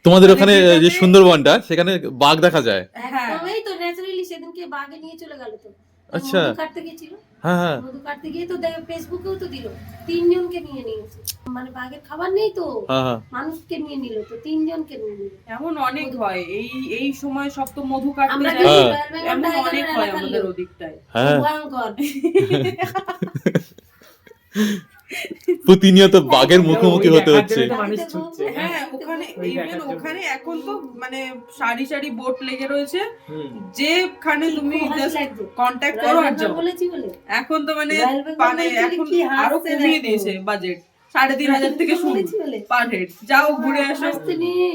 তোমাদের মানে ওখানে যে যেটাতে সুন্দরবনটা সেখানে বাঘ দেখা যায়? হ্যাঁ একদমই তো ন্যাচারালি সেদিনকে বাগে নিয়ে চলে গেল তো। আচ্ছা। মধু কাটতে গেছিল, হ্যাঁ হ্যাঁ মধু কাটতে গিয়ে তো ফেসবুকেও তো দিল, 3 জনকে নিয়ে নিয়েছে। মানে বাঘের খাবার নেই তো, হ্যাঁ হ্যাঁ মানুষকে নিয়ে নিল তো, 3 জনকে নিয়ে নিল। এমন অনেক হয় এই এই সময় সব তো মধু কাটতে আমরা যায়, গেছি হ্যাঁ। রয়্যাল বেঙ্গল এমন অনেক টাইগারের হয় এলাকার আমাদের লোক। ওদিকটায়। হ্যাঁ ভয়ঙ্কর। প্রতিনিয়ত বাঘের মুখোমুখি হতে দেখার হচ্ছে। জন্য তো মানুষ গাড়িতে ছুটছে। বউ- হ্যাঁ গাড়িতে ওখানে বউ- ওই ইভেন দেখার জন্য। ওখানে এখন তো মানে সারি সারি বোট লেগে রয়েছে, হুম। যেখানে কি তুমি খুব হাসি জাস্ট লাগছে। কন্ট্যাক্ট করো রয়্যাল আর বেঙ্গল যাও। বলেছি বলে। এখন তো মানে রয়্যাল বেঙ্গল মানে বলেছি বলে এখন কি আরো হাসছে কমিয়ে দেখো। দিয়েছে বাজেট, 3,500 থেকে শুরু বলেছি বলে। পার হেড, যাও ঘুরে আসো। হাসতে নেই।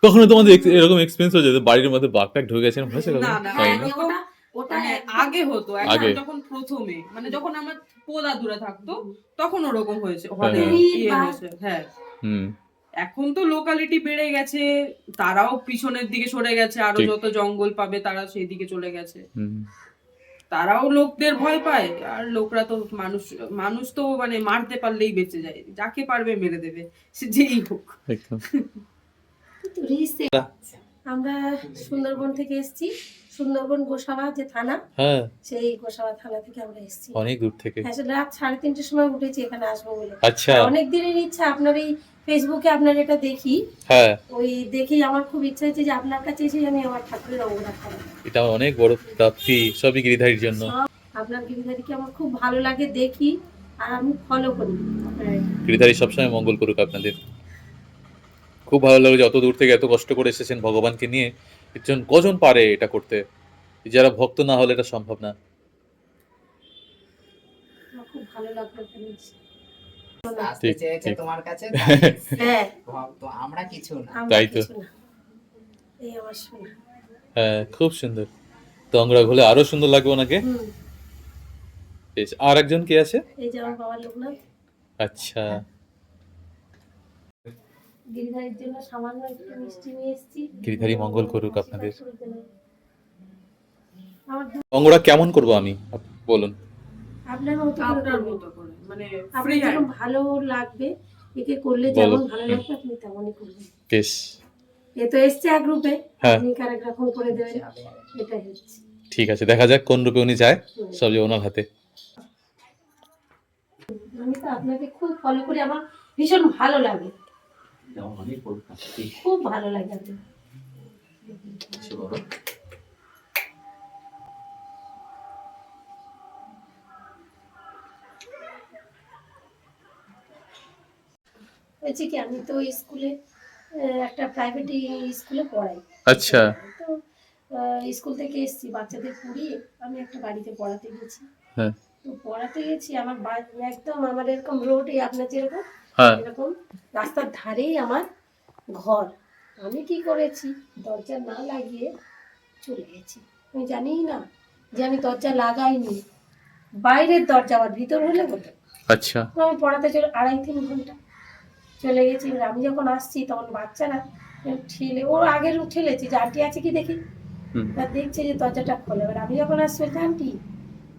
কখনো তোমাদের এরকম এক্সপিরিয়েন্স হয়েছে যে বাড়ির মধ্যে বাঘ টাক ঢুকে গেছেন? হয়েছে কখনো? না না হ্যাঁ, হয়নি? এরকম ওটা মানে একদম- আগে হতো, এখন আগে। যখন প্রথমে মানে যখন আমার পোদা দূরে থাকতো তখন ওরকম হয়েছে, হ্যাঁ, মানে হ্যাঁ। ইয়ে হয়েছে হ্যাঁ। হুম এখন তো লোকালিটি বেড়ে গেছে, তারাও পিছনের দিকে সরে গেছে, আরো ঠিক। যত জঙ্গল পাবে তারা সেই দিকে চলে গেছে, হুম তারাও লোকদের ভয় পায়। আর লোকরা তো মানুষ মানুষ তো মানে মারতে পারলেই বেঁচে যায়, যাকে পারবে মেরে দেবে, সে যেই হোক। একদম। তো recent আমরা সুন্দরবন থেকে এসেছি, সুন্দরবন গোসাবা যে থানা, হ্যাঁ সেই গোসাবা থানা থেকে আমরা এসেছি। অনেক দূর থেকে। আসলে রাত 3:30টার সময় উঠেছি এখানে আসবো বলে। আচ্ছা। আর অনেক দিনের ইচ্ছা, আপনার এই ফেসবুকে আপনার এটা দেখি, হ্যাঁ ওই দেখেই আমার খুব ইচ্ছা হচ্ছে যে আপনার কাছে এসে আমি আমার ঠাকুরের অঙ্গরাগ করি। এটা আমার অনেক বড় প্রাপ্তি, সবই গিরিধারীর জন্য। সব আপনার গিরিধারীকে আমার খুব ভালো লাগে, দেখি আর আমি ফলো করি আপনার এটা। গিরিধারী সবসময় মঙ্গল করুক আপনাদের। খুব ভালো লাগে যে অত দূর থেকে এত কষ্ট করে এসেছেন ভগবানকে নিয়ে। একজন কজন পারে এটা করতে? যারা ভক্ত না হলে এটা সম্ভব না। আমার খুব ভালো লাগলো এখানে এসে। আসতে ঠিক, চেয়েছে ঠিক। তোমার কাছে, হ্যাঁ, তো আমরা কিছু না। আমরা তাই তো। কিছু না। এই আমার শোনা। হ্যাঁ খুব সুন্দর। তো অঙ্গরাগ হলে আরো সুন্দর লাগবে ওনাকে। হুম, বেশ, আর একজন কে আছে? এই যে আমার বাবার লোকনাথ। আচ্ছা গিরিধারীর জন্য সামান্য একটু মিষ্টি নিয়ে এসেছি। গিরিধারী মঙ্গল করুক আপনাদের। আমার অঙ্গরাগ কেমন করব আমি বলুন? আপনার মতো করে আপনার করবেন। মতো করে মানে আপনার ফ্রি যেমন হ্যান্ড। ভালো লাগবে, একে করলে বলো। যেমন ভালো লাগবে আপনি তেমনই করবেন। বেশ এ তো এসছে এক রূপে, হ্যাঁ। আপনি কারেক্ট রকম করে দেবেন, এটাই হচ্ছে। ঠিক আছে, দেখা যাক কোন রূপে উনি যায়। সব যে ওনার হাতে। আমি তো আপনাকে খুব ফলো করি, আমার ভীষণ ভালো লাগে, খুব ভালো লাগে আপনাকে। হয়েছে কি, আমি তো স্কুলে একটা প্রাইভেট স্কুলে পড়াই। আচ্ছা তো স্কুল থেকে এসেছি, বাচ্চাদের পড়িয়ে আমি একটা বাড়িতে পড়াতে গেছি। হ্যাঁ তো পড়াতে গেছি, আমার একদম আমার এরকম রোডে, আপনার যেরকম হ্যাঁ এরকম রাস্তার ধারেই আমার ঘর। আমি কি করেছি, দরজা না লাগিয়ে চলে গেছি। আমি জানিই না যে আমি দরজা লাগাইনি, বাইরের দরজা, আমার ভিতর হলে হতো। আচ্ছা তো আমি পড়াতে চলে 2.5-3 ঘন্টা চলে গেছি। এবার আমি যখন আসছি তখন বাচ্চারা ঠেলে, ওর আগের ঠেলেছি যে আন্টি আছে কি দেখি, হুম এবার দেখছে যে দরজাটা খোলে। এবার আমি যখন আসছি বলছি, আন্টি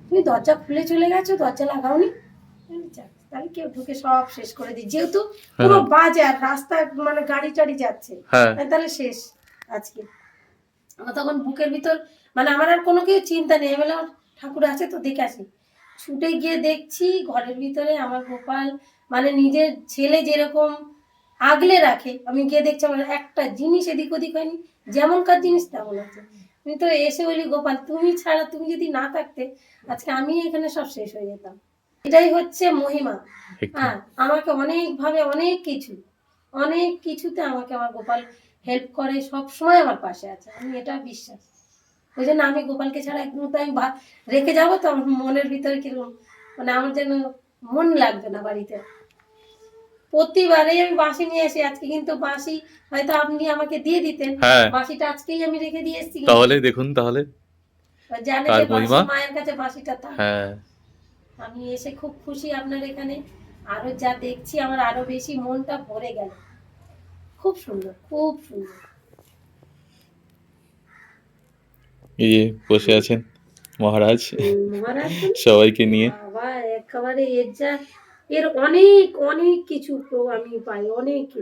তুমি দরজা খুলে চলে গেছো, দরজা লাগাওনি। আমি বলি, যাক, তাহলে কেউ ঢুকে সব শেষ করে দিই, যেহেতু পুরো বাজার রাস্তায় মানে গাড়ি টাড়ি যাচ্ছে, হ্যাঁ তাহলে শেষ আজকে। আমার তখন বুকের ভিতর মানে আমার আর কোনো কিছু চিন্তা নেই, আমি বললাম ঠাকুর আছে তো দেখে আসি। ছুটে গিয়ে দেখছি ঘরের ভিতরে আমার গোপাল, মানে নিজের ছেলে যেরকম আগলে রাখে, আমি গিয়ে দেখছি আমার একটা জিনিস এদিক ওদিক হয়নি, যেমনকার জিনিস তেমন আছে। আমি তো এসে বলি, গোপাল তুমি ছাড়া, তুমি যদি না থাকতে আজকে আমি এখানে সব শেষ হয়ে যেতাম। এটাই হচ্ছে মহিমা। একদম। হ্যাঁ, আমাকে অনেকভাবে অনেক কিছুতে আমাকে আমার গোপাল হেল্প করে, সব সময় আমার পাশে আছে, আমি এটা বিশ্বাস। ওই জন্য আমি গোপালকে ছাড়া একদম তো আমি রেখে যাবো তো আমার মনের ভিতরে কিরকম, মানে আমার যেন মন লাগবে না বাড়িতে। প্রতিবারেই আমি বাঁশি নিয়ে আসি, আজকে কিন্তু বাঁশি হয়তো আপনি আমাকে দিয়ে দিতেন, হ্যাঁ। বাঁশিটা আজকেই আমি রেখে দিয়ে এসেছি। তাহলে দেখুন, তাহলে জানে কার যে বাঁশি মহিমা? মায়ের কাছে বাঁশিটা তার। হ্যাঁ আমি এসে খুব খুশি আপনার এখানে, আরো যা দেখছি আমার আরো বেশি মনটা ভরে গেল। খুব সুন্দর, খুব সুন্দর। এই যে বসে আছেন মহারাজ মহারাজ সবাইকে নিয়ে। বাবা একেবারে এর অনেক অনেক কিছু আমি পাই, অনেক কিছু।